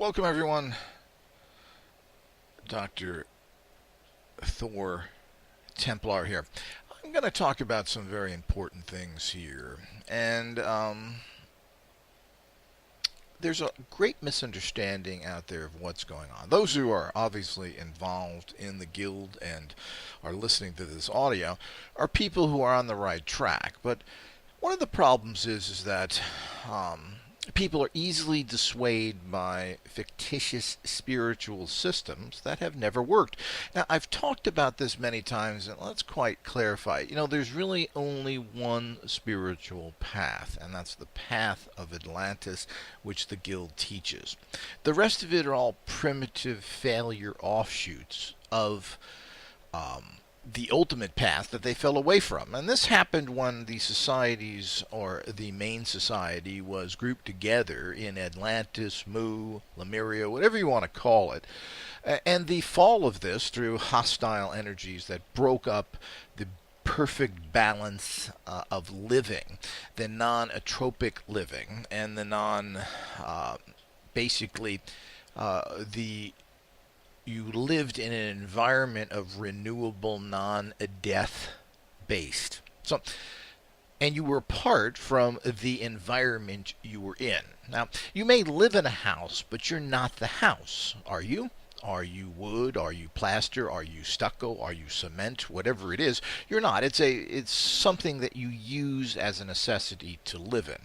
Welcome, everyone. Dr. Thor Templar here. I'm going to talk about some very important things here. And there's a great misunderstanding out there of what's going on. Those who are obviously involved in the guild and are listening to this audio are people who are on the right track. But one of the problems is that people are easily dissuaded by fictitious spiritual systems that have never worked. Now, I've talked about this many times, and let's quite clarify. There's really only one spiritual path, and that's the path of Atlantis, which the guild teaches. The rest of it are all primitive failure offshoots of the ultimate path that they fell away from. And this happened when the societies, or the main society, was grouped together in Atlantis, Mu, Lemuria, whatever you want to call it. And the fall of this through hostile energies that broke up the perfect balance of living, the non-atropic living, and the basically, the you lived in an environment of renewable, non-death based. And you were apart from the environment you were in. Now, you may live in a house, but you're not the house, are you? Are you wood? Are you plaster? Are you stucco? Are you cement? Whatever it is, you're not. It's something that you use as a necessity to live in.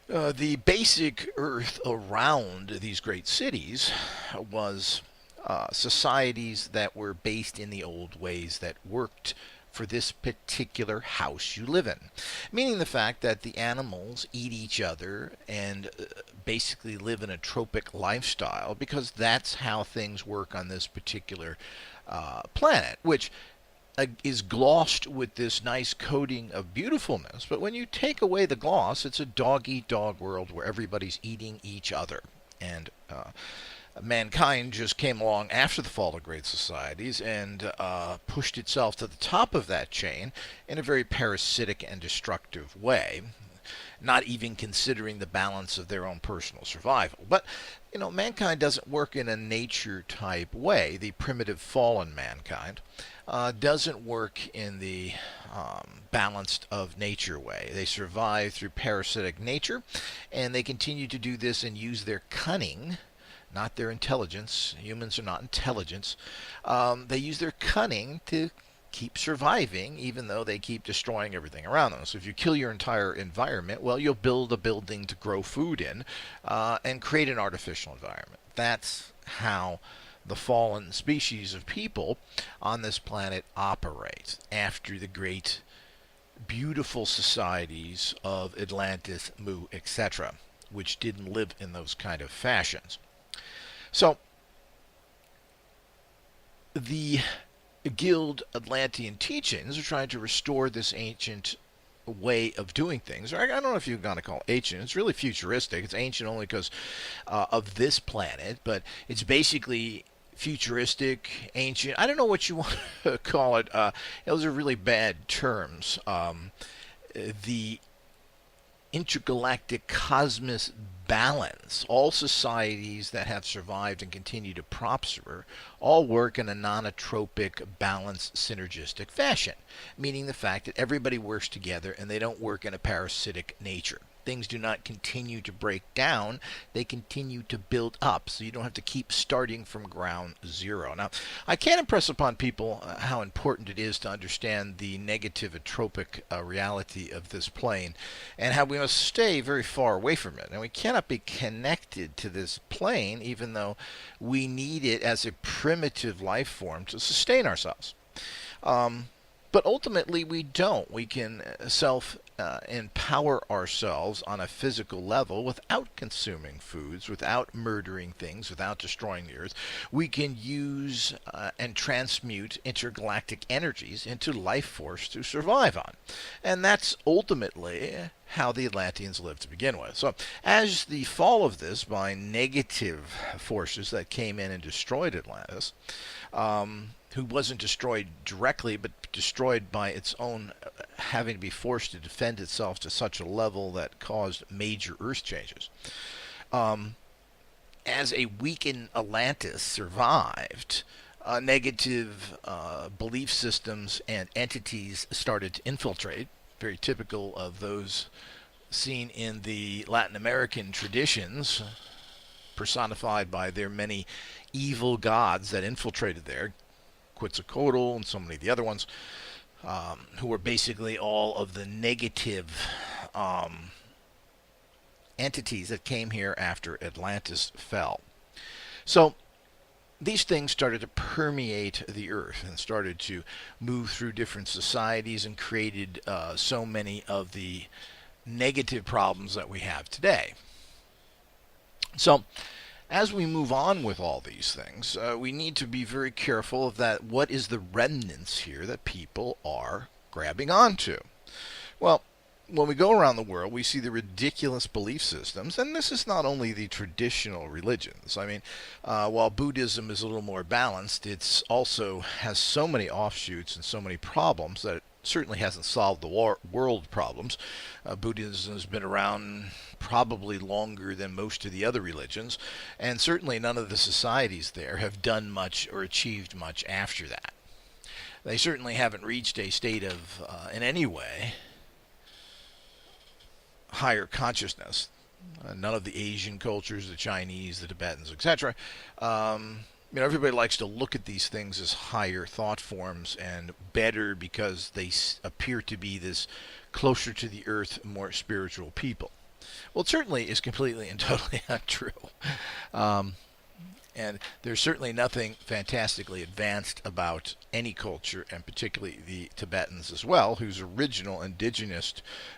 The basic earth around these great cities was societies that were based in the old ways that worked for this particular house you live in. Meaning the fact that the animals eat each other and basically live in a tropic lifestyle, because that's how things work on this particular planet, which is glossed with this nice coating of beautifulness. But when you take away the gloss, it's a dog-eat-dog world where everybody's eating each other. And mankind just came along after the fall of great societies and pushed itself to the top of that chain in a very parasitic and destructive way, not even considering the balance of their own personal survival. But, mankind doesn't work in a nature-type way. The primitive fallen mankind doesn't work in the balanced of nature way. They survive through parasitic nature, and they continue to do this and use their cunning, not their intelligence. Humans are not intelligence. They use their cunning to keep surviving, even though they keep destroying everything around them. So if you kill your entire environment, well, you'll build a building to grow food in and create an artificial environment. That's how the fallen species of people on this planet operate after the great, beautiful societies of Atlantis, Mu, etc., which didn't live in those kind of fashions. So, the Guild Atlantean teachings are trying to restore this ancient way of doing things. I don't know if you're going to call it ancient. It's really futuristic. It's ancient only because of this planet, but it's basically futuristic, ancient. I don't know what you want to call it. Those are really bad terms. The intergalactic cosmos balance. All societies that have survived and continue to prosper all work in a non-atropic, balanced, synergistic fashion, meaning the fact that everybody works together and they don't work in a parasitic nature. Things do not continue to break down, they continue to build up, so you don't have to keep starting from ground zero. Now, I can't impress upon people how important it is to understand the negative atropic reality of this plane and how we must stay very far away from it. And we cannot be connected to this plane even though we need it as a primitive life form to sustain ourselves. But ultimately, we don't. We can empower ourselves on a physical level without consuming foods, without murdering things, without destroying the earth. We can use and transmute intergalactic energies into life force to survive on. And that's ultimately how the Atlanteans lived to begin with. So, as the fall of this by negative forces that came in and destroyed Atlantis, who wasn't destroyed directly, but destroyed by its own having to be forced to defend itself to such a level that caused major Earth changes. as a weakened Atlantis survived, negative belief systems and entities started to infiltrate, very typical of those seen in the Latin American traditions, personified by their many evil gods that infiltrated there, Quetzalcoatl and so many of the other ones, who were basically all of the negative entities that came here after Atlantis fell. So these things started to permeate the earth and started to move through different societies and created so many of the negative problems that we have today. So as we move on with all these things, we need to be very careful of that. What is the remnants here that people are grabbing onto? Well, when we go around the world, we see the ridiculous belief systems, and this is not only the traditional religions. I mean, while Buddhism is a little more balanced, it's also has so many offshoots and so many problems that it certainly hasn't solved the world problems. Buddhism has been around probably longer than most of the other religions, and certainly none of the societies there have done much or achieved much after that. They certainly haven't reached a state of, in any way, higher consciousness. None of the Asian cultures, the Chinese, the Tibetans, etc. Everybody likes to look at these things as higher thought forms and better because they appear to be this closer to the earth, more spiritual people. Well, it certainly is completely and totally untrue. And there's certainly nothing fantastically advanced about any culture, and particularly the Tibetans as well, whose original indigenous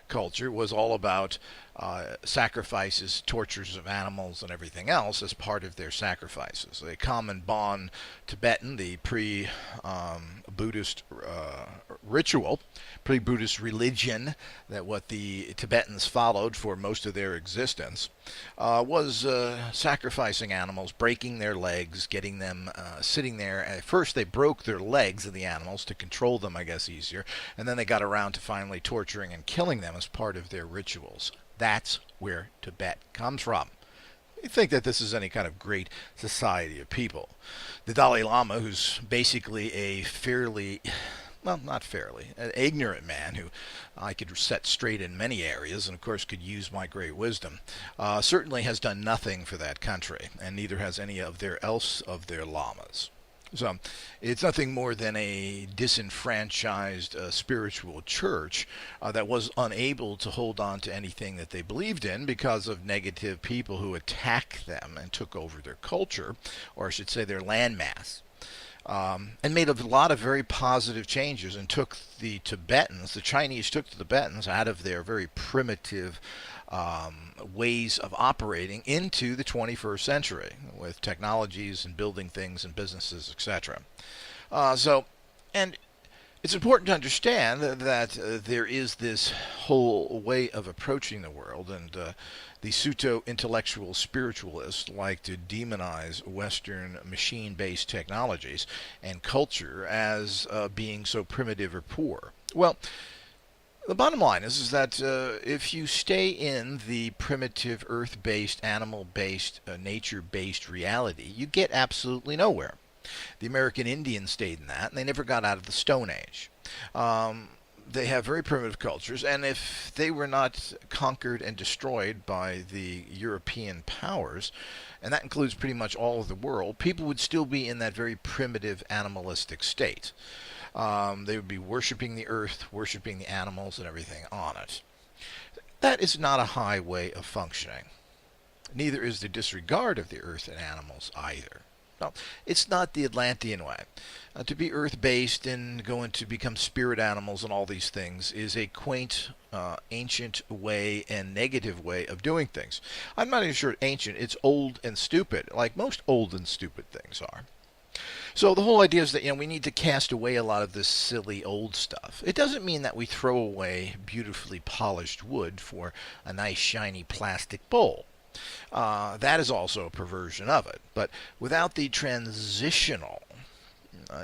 culture was all about sacrifices, tortures of animals, and everything else as part of their sacrifices. A common Bon Tibetan, the pre-Buddhist ritual, pre-Buddhist religion, that what the Tibetans followed for most of their existence, was sacrificing animals, breaking their legs, getting them sitting there. At first they broke their legs of the animals to control them, I guess, easier, and then they got around to finally torturing and killing them as part of their rituals. That's where Tibet comes from. You think that this is any kind of great society of people. The Dalai Lama, who's basically a fairly, well, not fairly, an ignorant man who I could set straight in many areas and, of course, could use my great wisdom, certainly has done nothing for that country, and neither has any of their lamas. So it's nothing more than a disenfranchised spiritual church that was unable to hold on to anything that they believed in because of negative people who attacked them and took over their culture, or I should say their landmass. And made a lot of very positive changes and took the Chinese took the Tibetans out of their very primitive ways of operating into the 21st century with technologies and building things and businesses, etc. And it's important to understand that there is this whole way of approaching the world, and the pseudo-intellectual spiritualists like to demonize Western machine-based technologies and culture as being so primitive or poor. Well, the bottom line is that if you stay in the primitive, earth-based, animal-based, nature-based reality, you get absolutely nowhere. The American Indians stayed in that, and they never got out of the Stone Age. They have very primitive cultures, and if they were not conquered and destroyed by the European powers, and that includes pretty much all of the world, people would still be in that very primitive, animalistic state. They would be worshiping the earth, worshiping the animals and everything on it. That is not a high way of functioning. Neither is the disregard of the earth and animals either. No, it's not the Atlantean way. To be earth-based and going to become spirit animals and all these things is a quaint, ancient way and negative way of doing things. I'm not even sure ancient. It's old and stupid, like most old and stupid things are. So the whole idea is that we need to cast away a lot of this silly old stuff. It doesn't mean that we throw away beautifully polished wood for a nice shiny plastic bowl. That is also a perversion of it. But without the transitional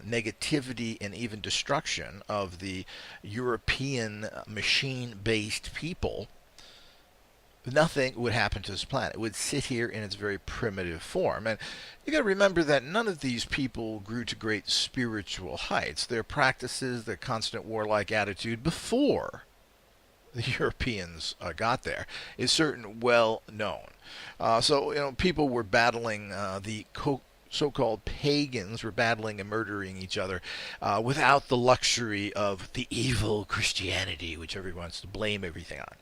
negativity and even destruction of the European machine-based people, nothing would happen to this planet. It would sit here in its very primitive form. And you got to remember that none of these people grew to great spiritual heights. Their practices, their constant warlike attitude before the Europeans got there is certain well known. So people were battling the so-called pagans were battling and murdering each other without the luxury of the evil Christianity, which everyone wants to blame everything on,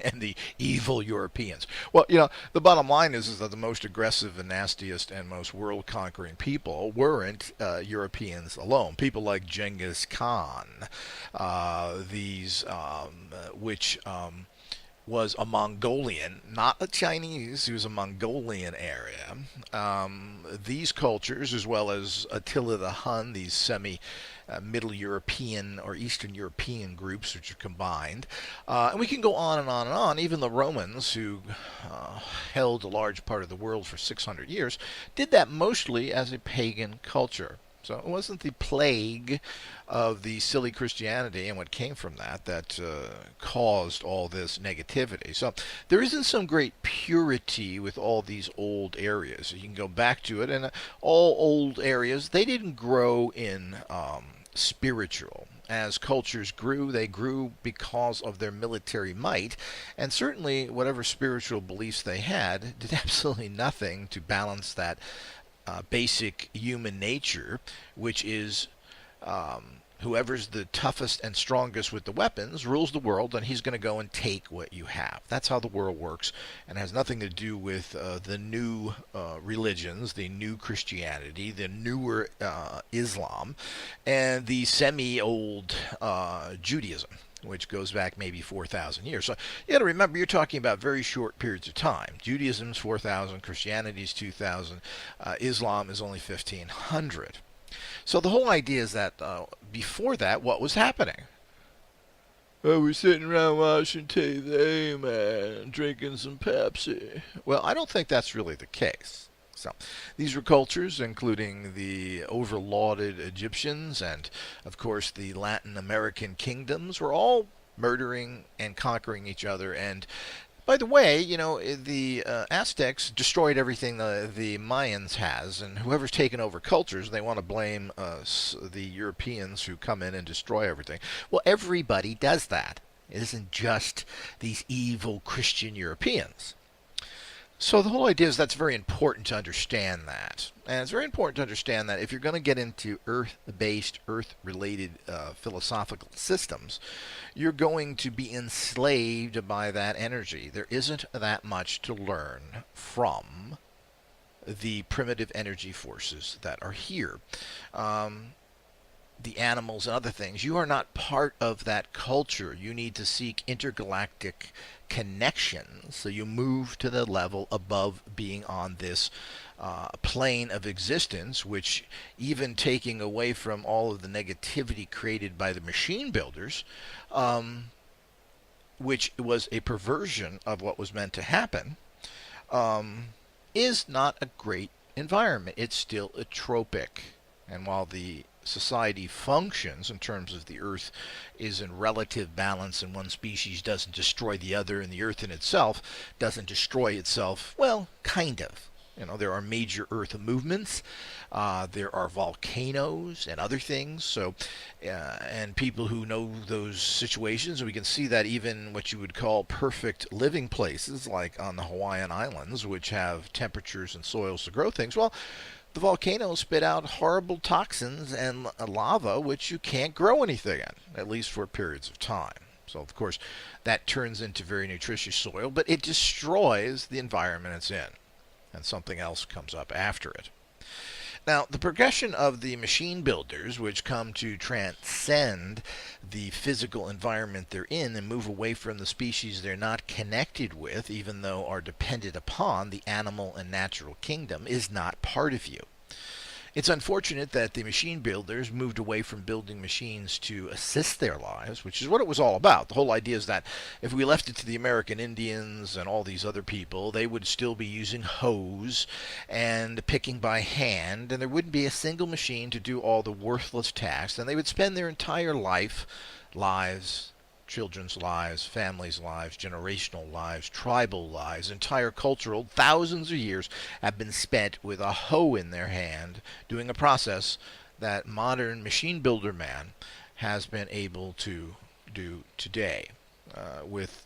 and the evil Europeans. Well, the bottom line is that the most aggressive and nastiest and most world-conquering people weren't Europeans alone. People like Genghis Khan, which was a Mongolian, not a Chinese. He was a Mongolian area. These cultures, as well as Attila the Hun, these Middle European or Eastern European groups, which are combined. And we can go on and on and on. Even the Romans, who held a large part of the world for 600 years, did that mostly as a pagan culture. So it wasn't the plague of the silly Christianity and what came from that caused all this negativity. So there isn't some great purity with all these old areas. You can go back to it, and all old areas, they didn't grow in spiritual. As cultures grew, they grew because of their military might, and certainly whatever spiritual beliefs they had did absolutely nothing to balance that basic human nature, which is whoever's the toughest and strongest with the weapons rules the world, and he's going to go and take what you have. That's how the world works, and has nothing to do with the new religions, the new Christianity, the newer Islam, and the semi-old Judaism, which goes back maybe 4,000 years. So you got to remember, you're talking about very short periods of time. Judaism's 4,000, Christianity's 2,000, Islam is only 1,500. So the whole idea is that before that, what was happening? Oh, we're sitting around watching TV, man, drinking some Pepsi. Well, I don't think that's really the case. So these were cultures, including the overlauded Egyptians and, of course, the Latin American kingdoms, were all murdering and conquering each other. And by the way, the Aztecs destroyed everything the Mayans has, and whoever's taken over cultures, they want to blame the Europeans who come in and destroy everything. Well, everybody does that. It isn't just these evil Christian Europeans. So the whole idea is that's very important to understand that. And it's very important to understand that if you're going to get into Earth-based, Earth-related philosophical systems, you're going to be enslaved by that energy. There isn't that much to learn from the primitive energy forces that are here. The animals and other things, you are not part of that culture. You need to seek intergalactic connection, so you move to the level above being on this plane of existence, which, even taking away from all of the negativity created by the machine builders, which was a perversion of what was meant to happen, is not a great environment. It's still atropic. And while the society functions in terms of the Earth is in relative balance, and one species doesn't destroy the other, and the Earth in itself doesn't destroy itself, well, kind of. There are major Earth movements. There are volcanoes and other things. So, and people who know those situations, we can see that even what you would call perfect living places, like on the Hawaiian Islands, which have temperatures and soils to grow things, well, the volcanoes spit out horrible toxins and lava, which you can't grow anything in, at least for periods of time. So, of course, that turns into very nutritious soil, but it destroys the environment it's in, and something else comes up after it. Now, the progression of the machine builders, which come to transcend the physical environment they're in and move away from the species they're not connected with, even though are dependent upon the animal and natural kingdom, is not part of you. It's unfortunate that the machine builders moved away from building machines to assist their lives, which is what it was all about. The whole idea is that if we left it to the American Indians and all these other people, they would still be using hoes and picking by hand, and there wouldn't be a single machine to do all the worthless tasks, and they would spend their entire lives children's lives, families' lives, generational lives, tribal lives, entire cultural, thousands of years have been spent with a hoe in their hand doing a process that modern machine builder man has been able to do today with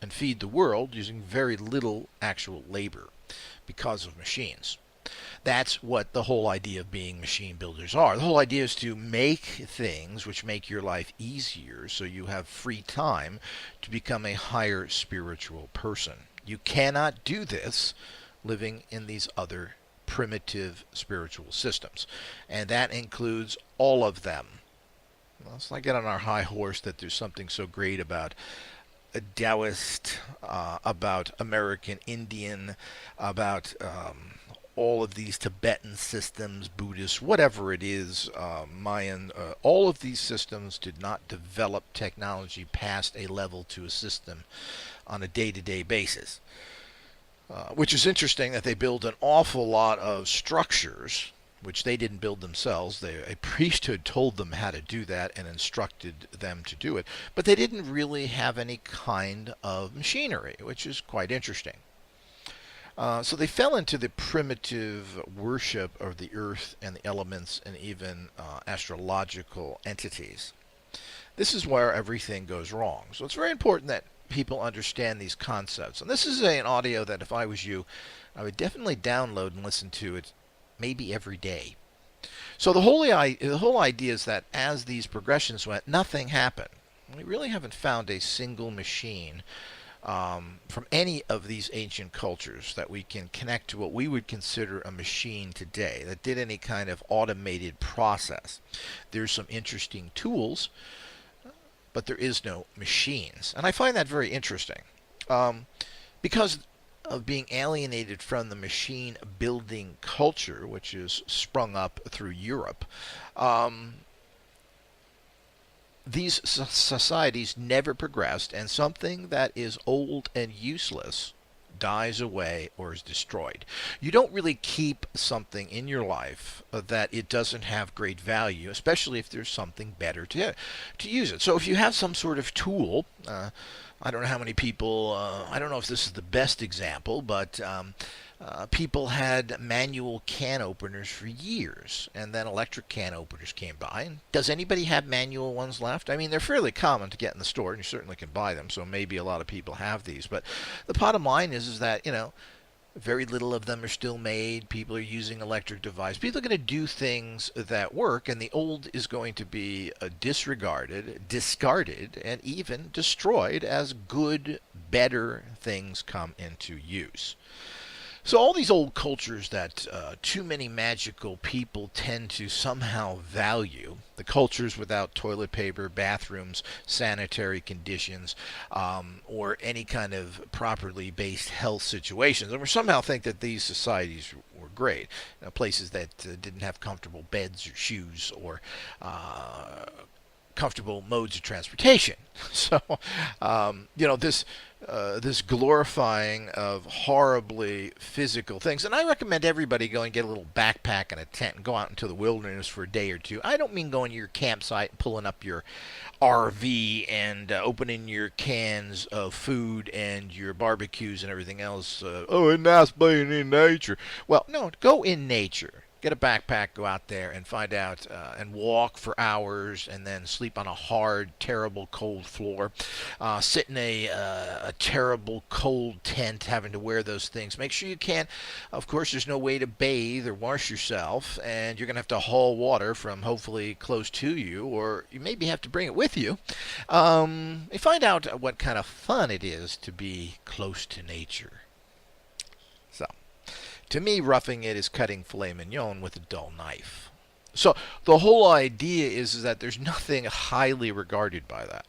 and feed the world using very little actual labor because of machines. That's what the whole idea of being machine builders are. The whole idea is to make things which make your life easier so you have free time to become a higher spiritual person. You cannot do this living in these other primitive spiritual systems, and that includes all of them. Let's not get on our high horse that there's something so great about a Taoist, about American Indian, about all of these Tibetan systems, Buddhist, whatever it is, Mayan, all of these systems did not develop technology past a level to assist them on a day-to-day basis. Which is interesting that they build an awful lot of structures, which they didn't build themselves. A priesthood told them how to do that and instructed them to do it. But they didn't really have any kind of machinery, which is quite interesting. So they fell into the primitive worship of the earth and the elements and even astrological entities. This is where everything goes wrong. So it's very important that people understand these concepts. And this is an audio that if I was you, I would definitely download and listen to it maybe every day. So the whole idea is that as these progressions went, nothing happened. We really haven't found a single machine from any of these ancient cultures that we can connect to what we would consider a machine today that did any kind of automated process. There's some interesting tools, but there is no machines. And I find that very interesting because of being alienated from the machine building culture, which is sprung up through Europe. These societies never progressed, and something that is old and useless dies away or is destroyed. You don't really keep something in your life that it doesn't have great value, especially if there's something better to use it. So if you have some sort of tool, I don't know how many people, I don't know if this is the best example, but people had manual can openers for years, and then electric can openers came by. And does anybody have manual ones left? I mean, they're fairly common to get in the store, and you certainly can buy them, so maybe a lot of people have these. But the bottom line is that, very little of them are still made. People are using electric devices. People are going to do things that work, and the old is going to be disregarded, discarded, and even destroyed as good, better things come into use. So all these old cultures that too many magical people tend to somehow value, the cultures without toilet paper, bathrooms, sanitary conditions, or any kind of properly based health situations, and we somehow think that these societies were great. Places that didn't have comfortable beds or shoes or comfortable modes of transportation. So, this glorifying of horribly physical things. And I recommend everybody go and get a little backpack and a tent and go out into the wilderness for a day or two. I don't mean going to your campsite and pulling up your RV and opening your cans of food and your barbecues and everything else. It's nice being in nature. Well, no, go in nature. Get a backpack, go out there and find out and walk for hours and then sleep on a hard, terrible, cold floor. Sit in a terrible, cold tent having to wear those things. Make sure you can. Of course, there's no way to bathe or wash yourself, and you're going to have to haul water from hopefully close to you, or you maybe have to bring it with you. And find out what kind of fun it is to be close to nature. So, to me, roughing it is cutting filet mignon with a dull knife. So the whole idea is that there's nothing highly regarded by that.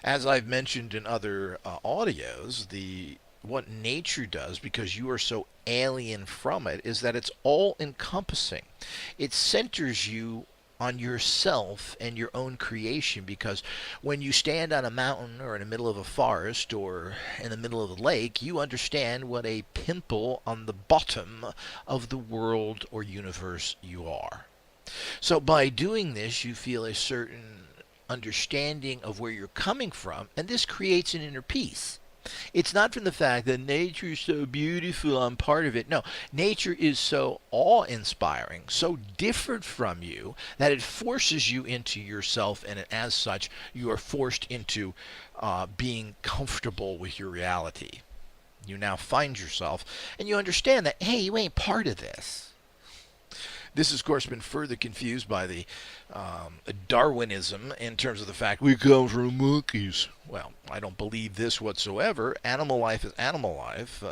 As I've mentioned in other audios, what nature does, because you are so alien from it, is that it's all encompassing. It centers you on yourself and your own creation, because when you stand on a mountain or in the middle of a forest or in the middle of a lake, you understand what a pimple on the bottom of the world or universe you are. So by doing this, you feel a certain understanding of where you're coming from, and this creates an inner peace. It's not from the fact that nature is so beautiful, I'm part of it. No, nature is so awe inspiring, so different from you, that it forces you into yourself, and as such, you are forced into being comfortable with your reality. You now find yourself, and you understand that, hey, you ain't part of this. This has, of course, been further confused by the Darwinism in terms of the fact we come from monkeys. Well, I don't believe this whatsoever. Animal life is animal life.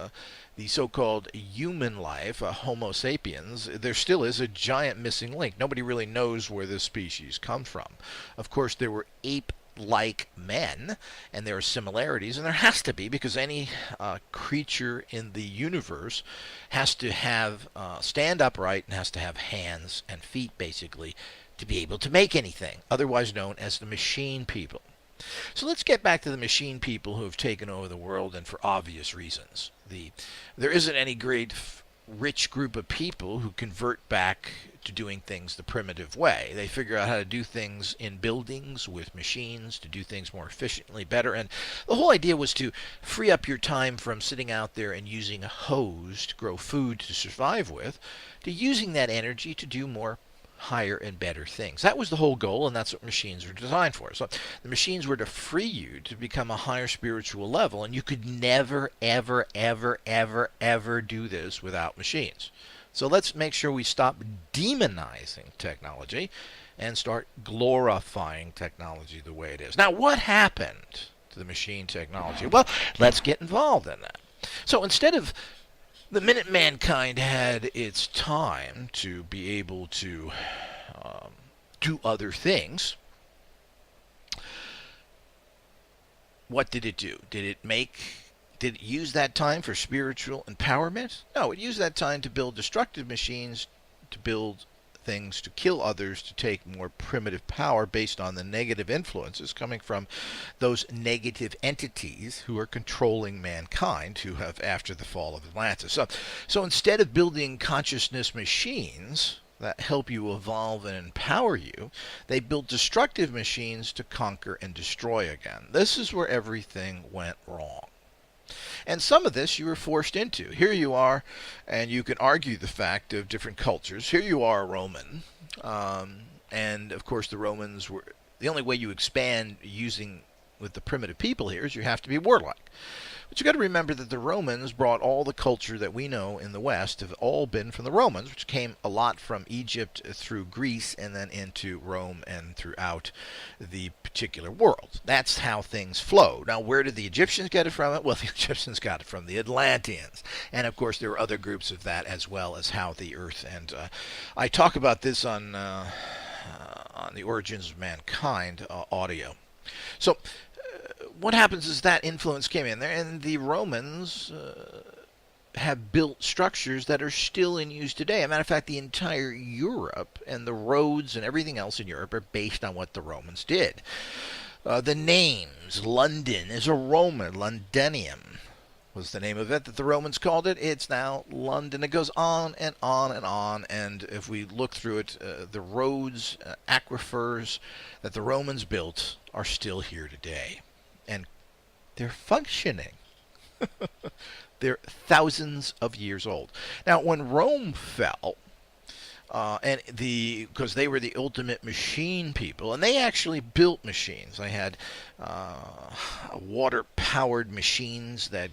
The so-called human life, Homo sapiens, there still is a giant missing link. Nobody really knows where this species comes from. Of course, there were ape-like men, and there are similarities, and there has to be, because any creature in the universe has to have stand upright and has to have hands and feet, basically, to be able to make anything, otherwise known as the machine people. So let's get back to the machine people who have taken over the world, and for obvious reasons. There isn't any great rich group of people who convert back to doing things the primitive way. They figure out how to do things in buildings with machines, to do things more efficiently, better. And the whole idea was to free up your time from sitting out there and using a hose to grow food to survive with, to using that energy to do more higher and better things. That was the whole goal, and that's what machines were designed for. So the machines were to free you to become a higher spiritual level, and you could never, ever, ever, ever, ever do this without machines. So let's make sure we stop demonizing technology and start glorifying technology the way it is. Now, what happened to the machine technology? Well, let's get involved in that. So instead of the minute mankind had its time to be able to do other things, what did it do? Did it use that time for spiritual empowerment? No, it used that time to build destructive machines, to build things, to kill others, to take more primitive power based on the negative influences coming from those negative entities who are controlling mankind, who have after the fall of Atlantis. So instead of building consciousness machines that help you evolve and empower you, they built destructive machines to conquer and destroy again. This is where everything went wrong. And some of this you were forced into. Here you are, and you can argue the fact of different cultures. Here you are, a Roman, and of course the Romans were the only way you expand using with the primitive people here is you have to be warlike. But you got to remember that the Romans brought all the culture that we know in the West have all been from the Romans, which came a lot from Egypt through Greece and then into Rome and throughout the particular world. That's how things flow. Now, where did the Egyptians get it from? Well, the Egyptians got it from the Atlanteans. And, of course, there were other groups of that as well as how the earth. And I talk about this on the Origins of Mankind audio. So what happens is that influence came in there, and the Romans have built structures that are still in use today. As a matter of fact, the entire Europe and the roads and everything else in Europe are based on what the Romans did. The names, London is a Roman, Londinium was the name of it that the Romans called it. It's now London. It goes on and on and on, and if we look through it, the roads, aquifers that the Romans built are still here today. And they're functioning. They're thousands of years old. Now, when Rome fell, because they were the ultimate machine people, and they actually built machines. They had water-powered machines that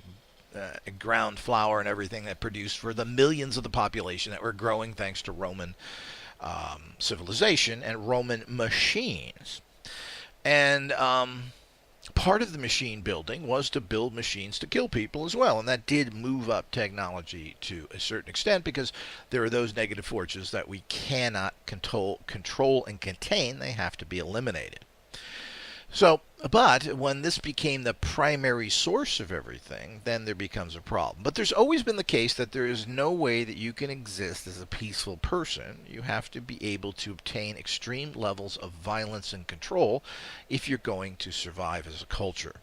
ground flour and everything that produced for the millions of the population that were growing thanks to Roman civilization and Roman machines. And part of the machine building was to build machines to kill people as well, and that did move up technology to a certain extent because there are those negative forces that we cannot control and contain. They have to be eliminated. So, but when this became the primary source of everything, then there becomes a problem. But there's always been the case that there is no way that you can exist as a peaceful person. You have to be able to obtain extreme levels of violence and control if you're going to survive as a culture.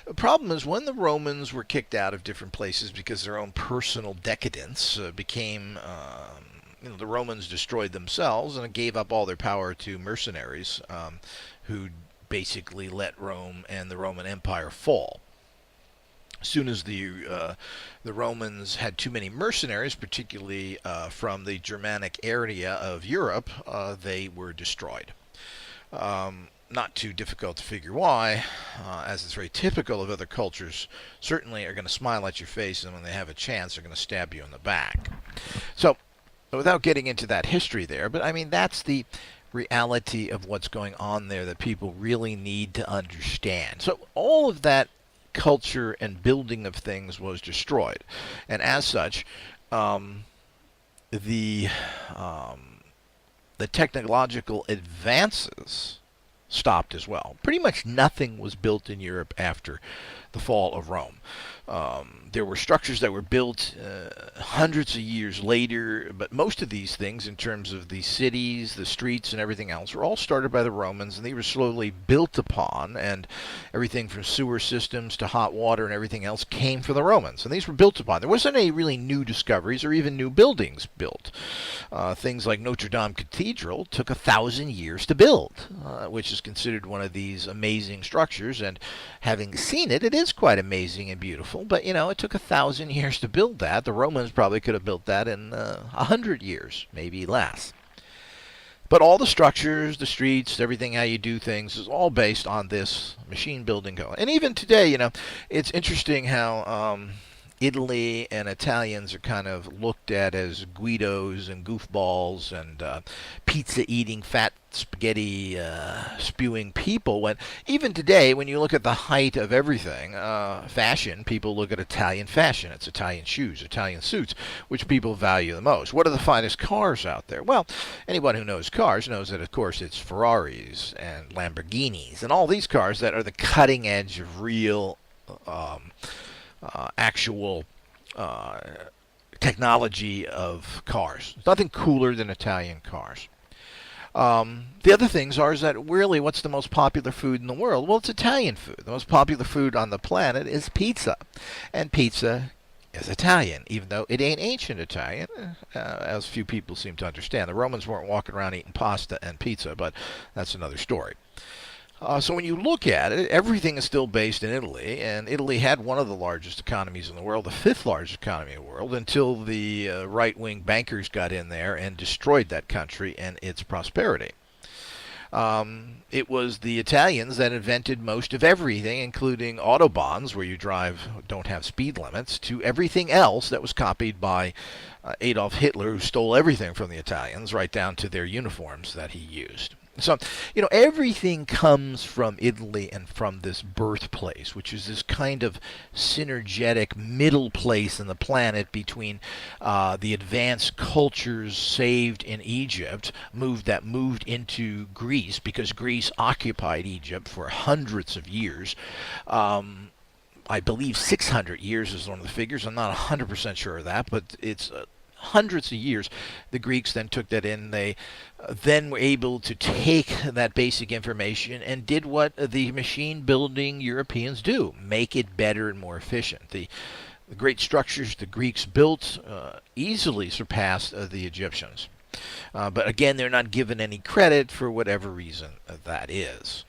The problem is when the Romans were kicked out of different places because their own personal decadence became the Romans destroyed themselves and gave up all their power to mercenaries who basically let Rome and the Roman Empire fall. As soon as the Romans had too many mercenaries, particularly from the Germanic area of Europe, they were destroyed. Not too difficult to figure why, as it's very typical of other cultures. Certainly are going to smile at your face, and when they have a chance, they're going to stab you in the back. So, without getting into that history there, but I mean, that's the reality of what's going on there that people really need to understand. So, all of that culture and building of things was destroyed, and as such, the the technological advances stopped as well. Pretty much nothing was built in Europe after the fall of Rome. There were structures that were built hundreds of years later, but most of these things, in terms of the cities, the streets, and everything else, were all started by the Romans, and they were slowly built upon, and everything from sewer systems to hot water and everything else came from the Romans, and these were built upon. There wasn't any really new discoveries or even new buildings built. Things like Notre Dame Cathedral took 1,000 years to build, which is considered one of these amazing structures, and having seen it, it is quite amazing and beautiful, but you know, it took 1,000 years to build that. The Romans probably could have built that in 100 years, maybe less. But all the structures, the streets, everything, how you do things, is all based on this machine building code. And even today, you know, it's interesting how Italy and Italians are kind of looked at as Guidos and goofballs and pizza-eating, fat spaghetti spewing people, when even today, when you look at the height of everything, fashion, people look at Italian fashion. It's Italian shoes, Italian suits, which people value the most. What are the finest cars out there? Well, anyone who knows cars knows that, of course, it's Ferraris and Lamborghinis and all these cars that are the cutting edge of real actual technology of cars. There's nothing cooler than Italian cars. The other things are is that really, what's the most popular food in the world? Well, it's Italian food. The most popular food on the planet is pizza, and pizza is Italian, even though it ain't ancient Italian, as few people seem to understand. The Romans weren't walking around eating pasta and pizza, but that's another story. So when you look at it, everything is still based in Italy, and Italy had one of the largest economies in the world, the fifth largest economy in the world, until the right-wing bankers got in there and destroyed that country and its prosperity. It was the Italians that invented most of everything, including autobahns, where you don't have speed limits, to everything else that was copied by Adolf Hitler, who stole everything from the Italians, right down to their uniforms that he used. So, you know, everything comes from Italy and from this birthplace, which is this kind of synergetic middle place in the planet between the advanced cultures saved in Egypt, that moved into Greece, because Greece occupied Egypt for hundreds of years. I believe 600 years is one of the figures. I'm not 100% sure of that, but it's hundreds of years. The Greeks then took that in. They then were able to take that basic information and did what the machine building Europeans do: make it better and more efficient. The great structures the Greeks built easily surpassed the Egyptians. But again, they're not given any credit for whatever reason that is.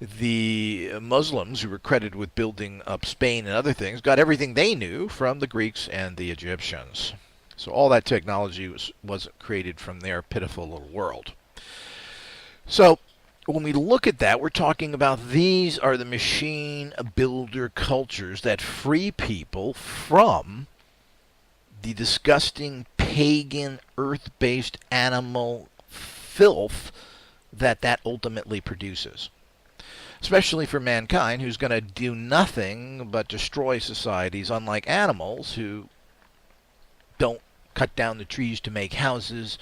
The Muslims, who were credited with building up Spain and other things, got everything they knew from the Greeks and the Egyptians. So all that technology wasn't created from their pitiful little world. So when we look at that, we're talking about these are the machine builder cultures that free people from the disgusting pagan earth-based animal filth that ultimately produces. Especially for mankind, who's going to do nothing but destroy societies, unlike animals who don't cut down the trees to make houses.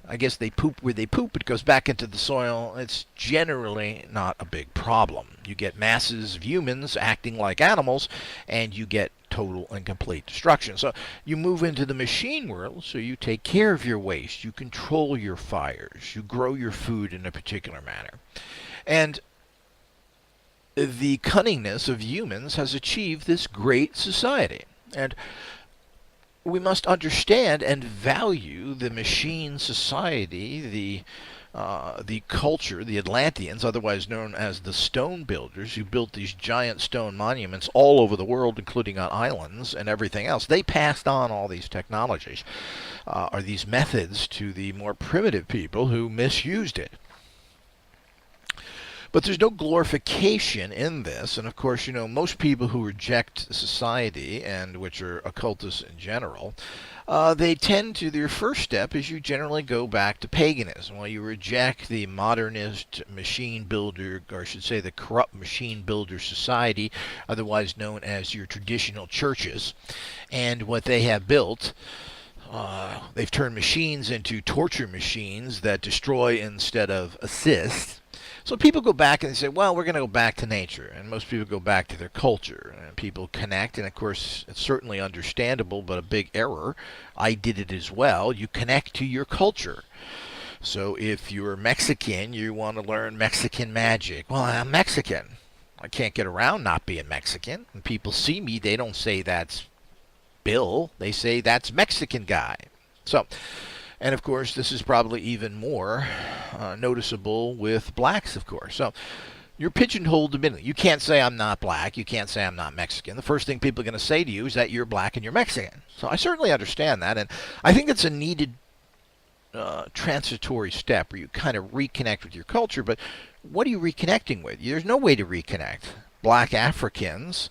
I guess they poop where they poop. It goes back into the soil. It's generally not a big problem. You get masses of humans acting like animals, and you get total and complete destruction. So you move into the machine world, so you take care of your waste, you control your fires, you grow your food in a particular manner. And the cunningness of humans has achieved this great society. And we must understand and value the machine society, the the culture, the Atlanteans, otherwise known as the stone builders, who built these giant stone monuments all over the world, including on islands and everything else. They passed on all these technologies, or these methods, to the more primitive people who misused it. But there's no glorification in this. And of course, most people who reject society, and which are occultists in general, they tend to, their first step is you generally go back to paganism. Well, you reject the modernist machine builder, or I should say the corrupt machine builder society, otherwise known as your traditional churches, and what they have built. They've turned machines into torture machines that destroy instead of assist. So people go back and they say, well, we're going to go back to nature. And most people go back to their culture. And people connect. And of course, it's certainly understandable, but a big error. I did it as well. You connect to your culture. So if you're Mexican, you want to learn Mexican magic. Well, I'm Mexican. I can't get around not being Mexican. When people see me, they don't say that's Bill. They say that's Mexican guy. So, and of course, this is probably even more noticeable with blacks, of course. So you're pigeonholed immediately. You can't say I'm not black. You can't say I'm not Mexican. The first thing people are going to say to you is that you're black and you're Mexican. So I certainly understand that. And I think it's a needed transitory step where you kind of reconnect with your culture. But what are you reconnecting with? There's no way to reconnect. Black Africans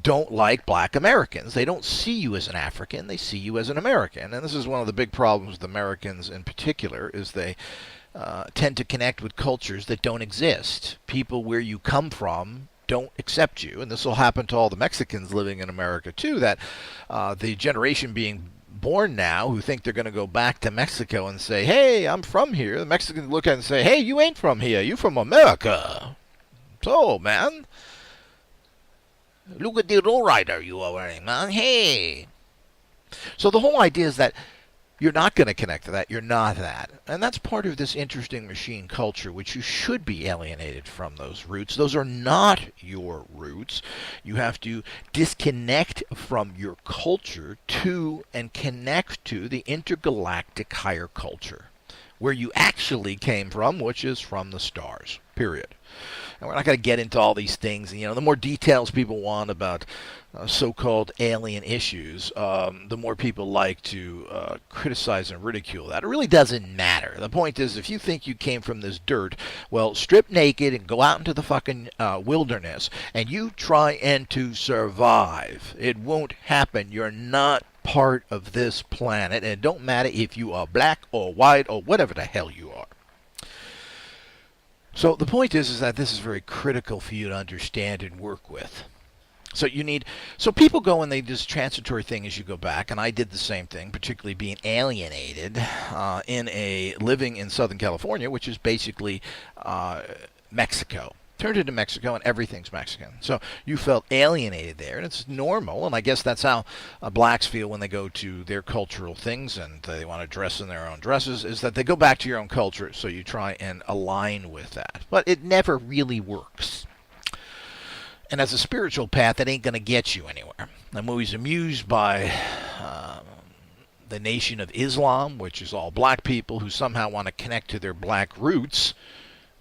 don't like black Americans. They don't see you as an African. They see you as an American. And this is one of the big problems with Americans in particular, is they tend to connect with cultures that don't exist. People where you come from don't accept you. And this will happen to all the Mexicans living in America too, that the generation being born now who think they're going to go back to Mexico and say, hey, I'm from here. The Mexicans look at it and say, hey, you ain't from here. You from America. So, man, look at the lowrider you are wearing, man. Hey. So the whole idea is that you're not going to connect to that. You're not that. And that's part of this interesting machine culture, which you should be alienated from those roots. Those are not your roots. You have to disconnect from your culture to and connect to the intergalactic higher culture, where you actually came from, which is from the stars, period. And we're not going to get into all these things. The more details people want about so-called alien issues, the more people like to criticize and ridicule that. It really doesn't matter. The point is, if you think you came from this dirt, well, strip naked and go out into the fucking wilderness, and you try and to survive. It won't happen. You're not part of this planet, and it don't matter if you are black or white or whatever the hell you are. So the point is that this is very critical for you to understand and work with. So people go and they do this transitory thing as you go back, and I did the same thing, particularly being alienated living in Southern California, which is basically Mexico. Turned into Mexico and everything's Mexican. So you felt alienated there, and it's normal, and I guess that's how blacks feel when they go to their cultural things and they want to dress in their own dresses, is that they go back to your own culture, so you try and align with that. But it never really works. And as a spiritual path, it ain't going to get you anywhere. I'm always amused by the Nation of Islam, which is all black people who somehow want to connect to their black roots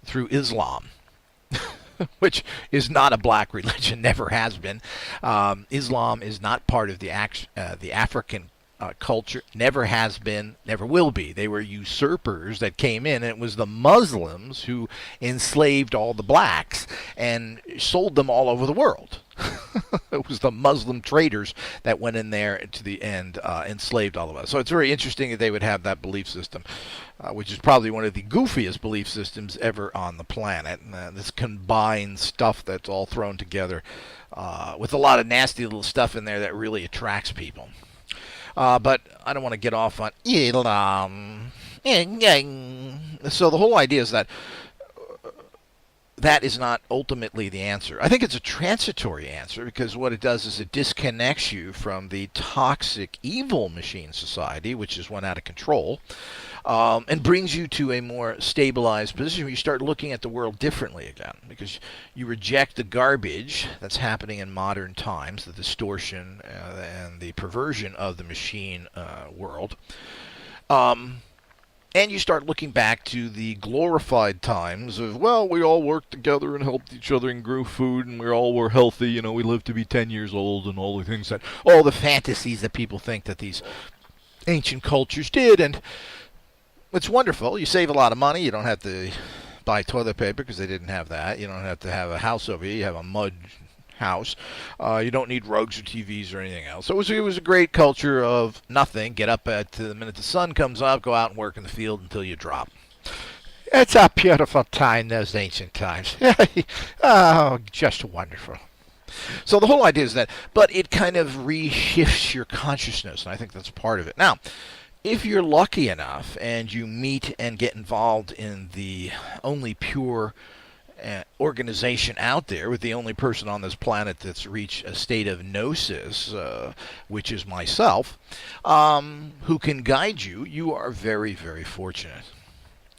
through Islam. Which is not a black religion, never has been. Islam is not part of the African culture, never has been, never will be. They were usurpers that came in, and it was the Muslims who enslaved all the blacks and sold them all over the world. It was the Muslim traders that went in there to the end, enslaved all of us. So it's very interesting that they would have that belief system, which is probably one of the goofiest belief systems ever on the planet. This combined stuff that's all thrown together with a lot of nasty little stuff in there that really attracts people. But I don't want to get off on Islam. So the whole idea is that that is not ultimately the answer. I think it's a transitory answer, because what it does is it disconnects you from the toxic, evil machine society, which has went out of control, and brings you to a more stabilized position where you start looking at the world differently again, because you reject the garbage that's happening in modern times, the distortion and the perversion of the machine world. And you start looking back to the glorified times of, well, we all worked together and helped each other and grew food and we all were healthy, we lived to be 10 years old and all the things that, all the fantasies that people think that these ancient cultures did. And it's wonderful. You save a lot of money. You don't have to buy toilet paper because they didn't have that. You don't have to have a house over here. You have a mud house. You don't need rugs or TVs or anything else. So it was a great culture of nothing. Get up at the minute the sun comes up, go out and work in the field until you drop. It's a beautiful time, those ancient times. Oh, just wonderful. So the whole idea is that, but it kind of reshifts your consciousness, and I think that's part of it. Now, if you're lucky enough and you meet and get involved in the only pure organization out there, with the only person on this planet that's reached a state of gnosis, which is myself, who can guide you, you are very, very fortunate.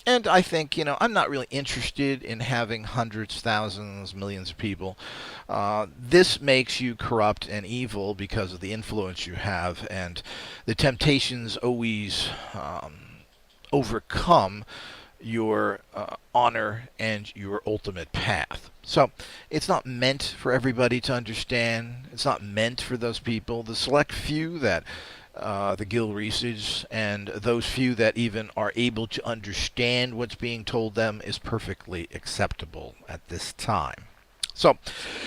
And I think, I'm not really interested in having hundreds, thousands, millions of people. This makes you corrupt and evil because of the influence you have, and the temptations always overcome your honor and your ultimate path. So it's not meant for everybody to understand. It's not meant for those people. The select few that the Gil Reeses and those few that even are able to understand what's being told them is perfectly acceptable at this time. So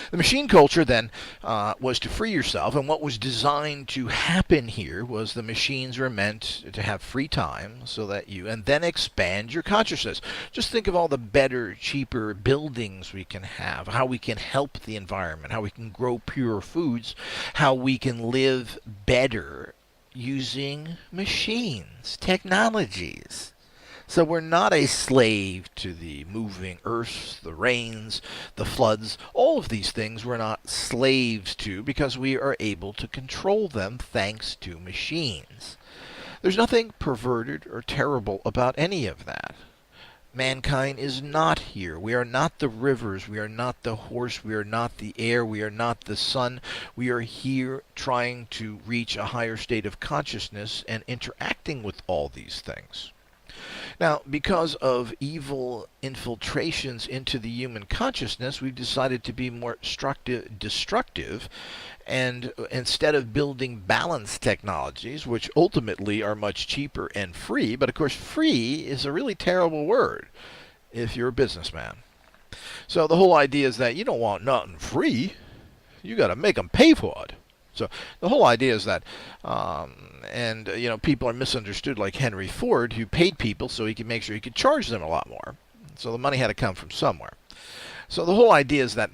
the machine culture then was to free yourself, and what was designed to happen here was the machines were meant to have free time so that and then expand your consciousness. Just think of all the better, cheaper buildings we can have, how we can help the environment, how we can grow pure foods, how we can live better using machines, technologies. So we're not a slave to the moving earths, the rains, the floods. All of these things we're not slaves to because we are able to control them thanks to machines. There's nothing perverted or terrible about any of that. Mankind is not here. We are not the rivers. We are not the horse. We are not the air. We are not the sun. We are here trying to reach a higher state of consciousness and interacting with all these things. Now, because of evil infiltrations into the human consciousness, we've decided to be more destructive, and instead of building balanced technologies, which ultimately are much cheaper and free, but of course free is a really terrible word if you're a businessman. So the whole idea is that you don't want nothing free. You got to make them pay for it. So the whole idea is that, people are misunderstood, like Henry Ford, who paid people so he could make sure he could charge them a lot more. So the money had to come from somewhere. So the whole idea is that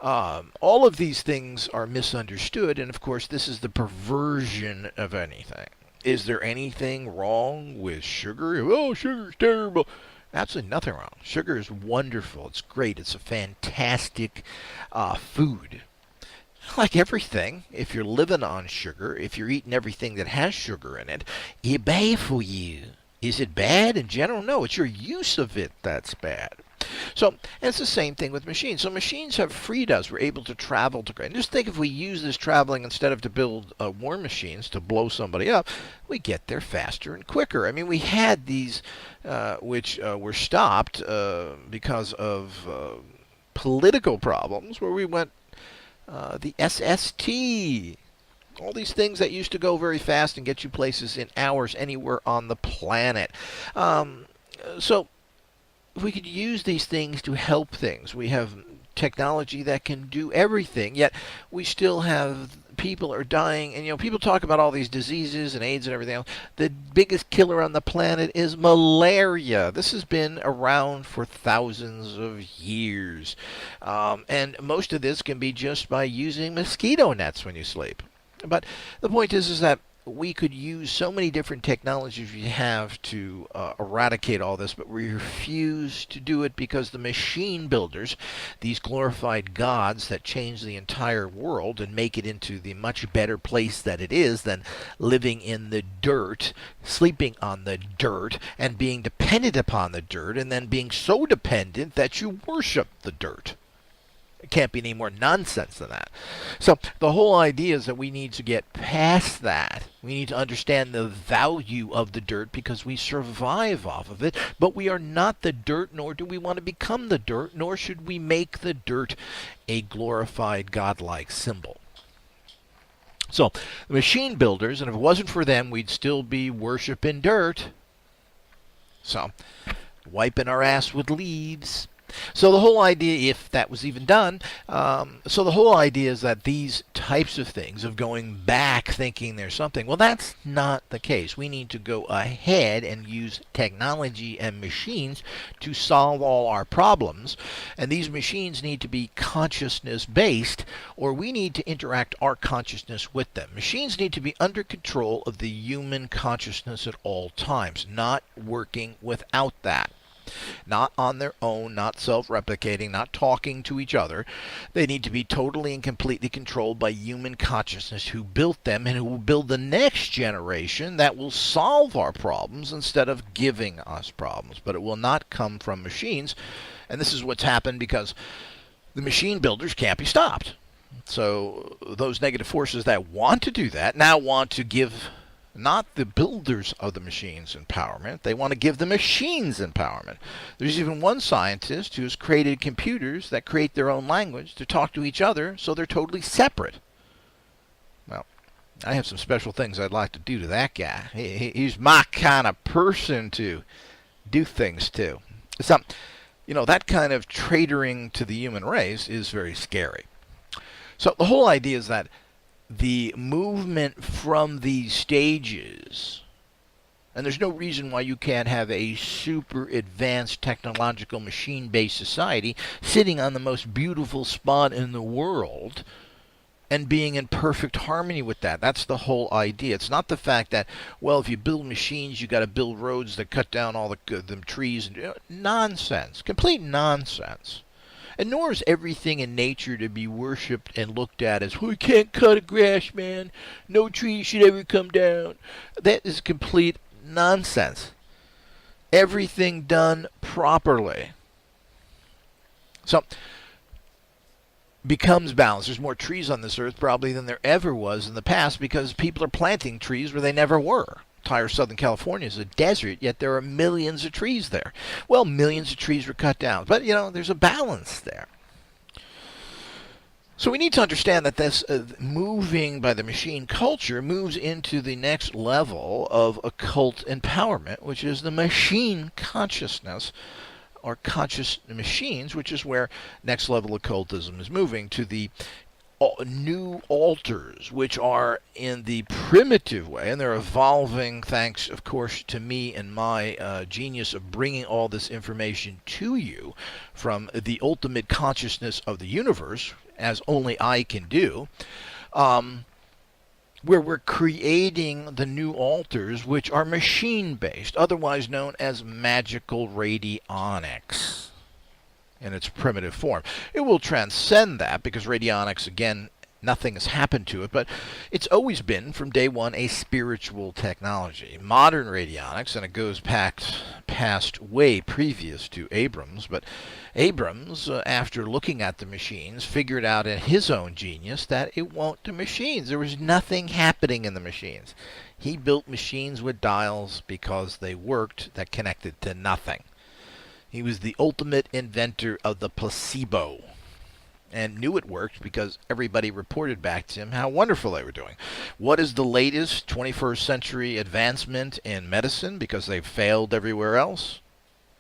all of these things are misunderstood, and of course this is the perversion of anything. Is there anything wrong with sugar? Oh, sugar's terrible. Absolutely nothing wrong. Sugar is wonderful. It's great. It's a fantastic food. Like everything, if you're living on sugar, if you're eating everything that has sugar in it, it's bad for you. Is it bad in general? No, it's your use of it that's bad. So, and it's the same thing with machines. So machines have freed us. We're able to travel to great. And just think if we use this traveling instead of to build war machines to blow somebody up, we get there faster and quicker. I mean, we had these which were stopped because of political problems where we went the SST. All these things that used to go very fast and get you places in hours anywhere on the planet. So we could use these things to help things. We have technology that can do everything, yet we still have people are dying. And, people talk about all these diseases and AIDS and everything else. The biggest killer on the planet is malaria. This has been around for thousands of years. And most of this can be just by using mosquito nets when you sleep. But the point is that we could use so many different technologies we have to eradicate all this, but we refuse to do it because the machine builders, these glorified gods that change the entire world and make it into the much better place that it is than living in the dirt, sleeping on the dirt, and being dependent upon the dirt, and then being so dependent that you worship the dirt. It can't be any more nonsense than that. So the whole idea is that we need to get past that. We need to understand the value of the dirt because we survive off of it, but we are not the dirt, nor do we want to become the dirt, nor should we make the dirt a glorified godlike symbol. So the machine builders, and if it wasn't for them, we'd still be worshiping dirt. So wiping our ass with leaves. So the whole idea, if that was even done, so the whole idea is that these types of things, of going back thinking there's something, well, that's not the case. We need to go ahead and use technology and machines to solve all our problems. And these machines need to be consciousness-based, or we need to interact our consciousness with them. Machines need to be under control of the human consciousness at all times, not working without that. Not on their own, not self-replicating, not talking to each other. They need to be totally and completely controlled by human consciousness who built them and who will build the next generation that will solve our problems instead of giving us problems. But it will not come from machines. And this is what's happened because the machine builders can't be stopped. So those negative forces that want to do that now want to give not the builders of the machines empowerment. They want to give the machines empowerment. There's even one scientist who's created computers that create their own language to talk to each other, so they're totally separate. Well, I have some special things I'd like to do to that guy. He's my kind of person to do things to. So, that kind of traitoring to the human race is very scary. So the whole idea is that the movement from these stages, and there's no reason why you can't have a super advanced technological machine-based society sitting on the most beautiful spot in the world and being in perfect harmony with that. That's the whole idea. It's not the fact that, well, if you build machines, you got to build roads that cut down all the trees. Nonsense. Complete nonsense. And nor is everything in nature to be worshipped and looked at as, we can't cut a grass, man. No tree should ever come down. That is complete nonsense. Everything done properly. So, becomes balanced. There's more trees on this earth probably than there ever was in the past because people are planting trees where they never were. Entire Southern California is a desert, yet there are millions of trees there. Well, millions of trees were cut down, but there's a balance there. So we need to understand that this moving by the machine culture moves into the next level of occult empowerment, which is the machine consciousness, or conscious machines, which is where next level occultism is moving to the new altars, which are in the primitive way, and they're evolving thanks, of course, to me and my genius of bringing all this information to you from the ultimate consciousness of the universe, as only I can do, where we're creating the new altars, which are machine-based, otherwise known as magical radionics in its primitive form. It will transcend that because radionics, again, nothing has happened to it, but it's always been, from day one, a spiritual technology. Modern radionics, and it goes past way previous to Abrams, but Abrams, after looking at the machines, figured out in his own genius that it won't do machines. There was nothing happening in the machines. He built machines with dials because they worked that connected to nothing. He was the ultimate inventor of the placebo and knew it worked because everybody reported back to him how wonderful they were doing. What is the latest 21st century advancement in medicine because they've failed everywhere else?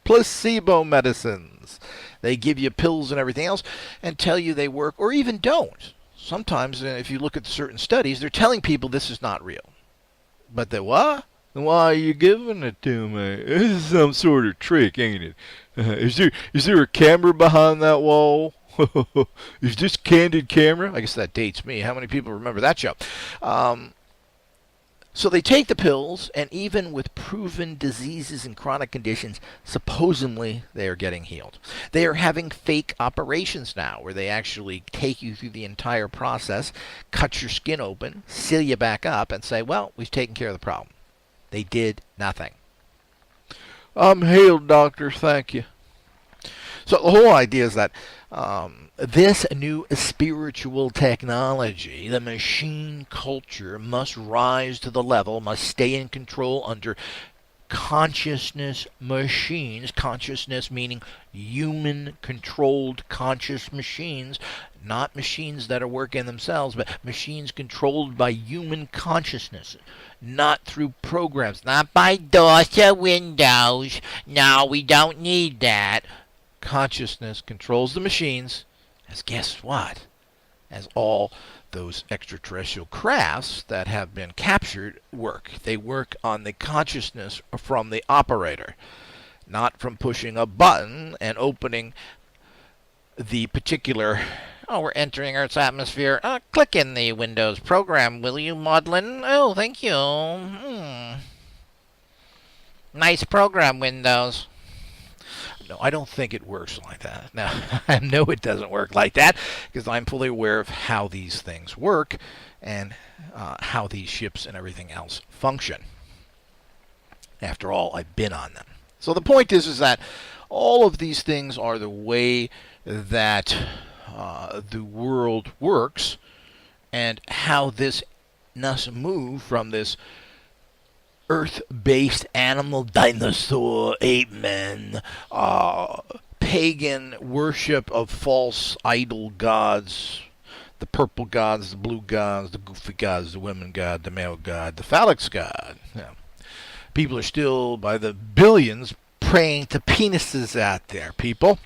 Placebo medicines. They give you pills and everything else and tell you they work or even don't. Sometimes, if you look at certain studies, they're telling people this is not real. But they what? Why are you giving it to me? This is some sort of trick, ain't it? Is there a camera behind that wall? Is this candid camera? I guess that dates me. How many people remember that show? So they take the pills, and even with proven diseases and chronic conditions, supposedly they are getting healed. They are having fake operations now, where they actually take you through the entire process, cut your skin open, seal you back up, and say, well, we've taken care of the problem. They did nothing. I'm healed, doctor. Thank you. So the whole idea is that this new spiritual technology, the machine culture, must rise to the level, must stay in control under consciousness machines. Consciousness meaning human controlled conscious machines, not machines that are working themselves, but machines controlled by human consciousness, not through programs, not by DOS or Windows. No, we don't need that. Consciousness controls the machines, as guess what? As all those extraterrestrial crafts that have been captured work. They work on the consciousness from the operator, not from pushing a button and opening the particular. Oh, we're entering Earth's atmosphere. Click in the Windows program, will you, Maudlin? Oh, thank you. Nice program, Windows. No, I don't think it works like that. Now, I know it doesn't work like that because I'm fully aware of how these things work and how these ships and everything else function. After all, I've been on them. So the point is that all of these things are the way that the world works and how this must move from this Earth-based animal, dinosaur, ape men, pagan worship of false idol gods, the purple gods, the blue gods, the goofy gods, the women god, the male god, the phallic god. Yeah. People are still, by the billions, praying to penises out there, people.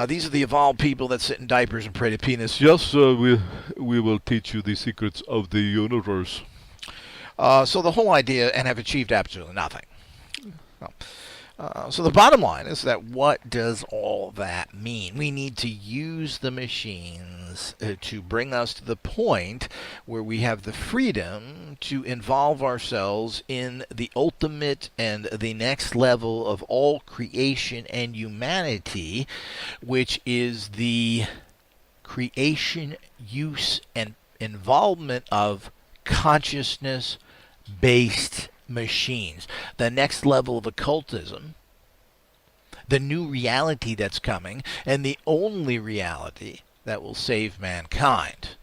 These are the evolved people that sit in diapers and pray to penis. Yes, we will teach you the secrets of the universe. So the whole idea, and have achieved absolutely nothing. So the bottom line is that what does all that mean? We need to use the machines to bring us to the point where we have the freedom to involve ourselves in the ultimate and the next level of all creation and humanity, which is the creation, use, and involvement of consciousness-based machines. The next level of occultism, the new reality that's coming, and the only reality that will save mankind.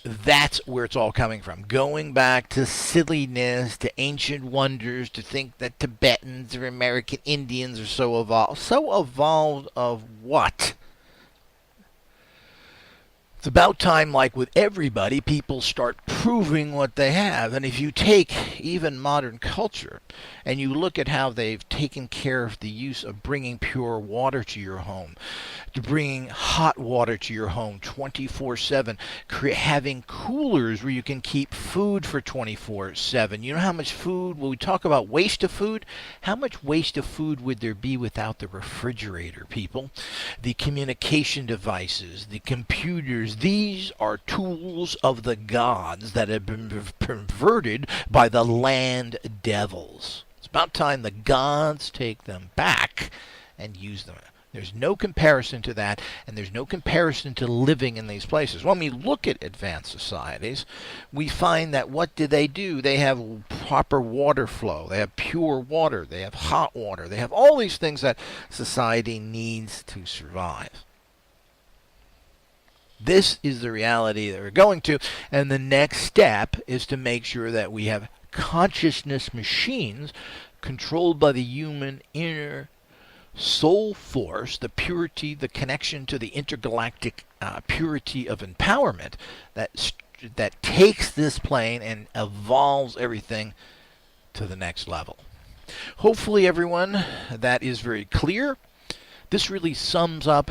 That's where it's all coming from. Going back to silliness, to ancient wonders, to think that Tibetans or American Indians are so evolved. So evolved of what? It's about time, like with everybody, people start proving what they have. And if you take even modern culture and you look at how they've taken care of the use of bringing pure water to your home, to bringing hot water to your home 24/7, having coolers where you can keep food for 24/7. You know how much food, when we talk about waste of food, how much waste of food would there be without the refrigerator, people? The communication devices, the computers, these are tools of the gods that have been perverted by the land devils. It's about time the gods take them back and use them. There's no comparison to that, and there's no comparison to living in these places. When we look at advanced societies, we find that what do? They have proper water flow. They have pure water. They have hot water. They have all these things that society needs to survive. This is the reality that we're going to, and the next step is to make sure that we have consciousness machines controlled by the human inner soul force, the purity, the connection to the intergalactic purity of empowerment that takes this plane and evolves everything to the next level. Hopefully, everyone, that is very clear. This really sums up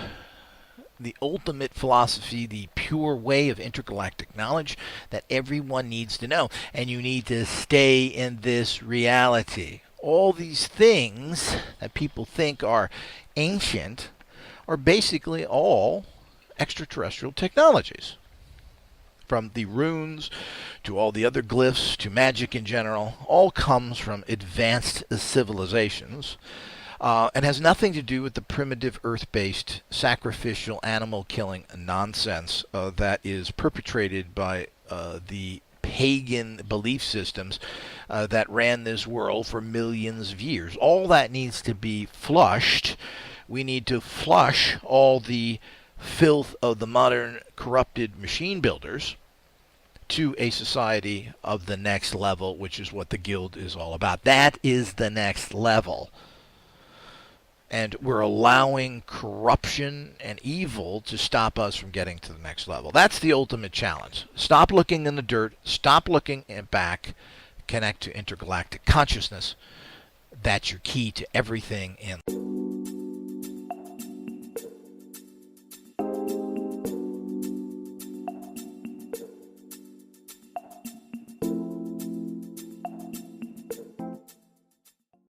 the ultimate philosophy, the pure way of intergalactic knowledge that everyone needs to know. And you need to stay in this reality. All these things that people think are ancient are basically all extraterrestrial technologies. From the runes to all the other glyphs to magic in general, all comes from advanced civilizations. And has nothing to do with the primitive earth-based sacrificial animal-killing nonsense that is perpetrated by the pagan belief systems that ran this world for millions of years. All that needs to be flushed We need to flush all the filth of the modern corrupted machine builders to a society of the next level, which is what the guild is all about. That is the next level. And we're allowing corruption and evil to stop us from getting to the next level. That's the ultimate challenge. Stop looking in the dirt. Stop looking back. Connect to intergalactic consciousness. That's your key to everything in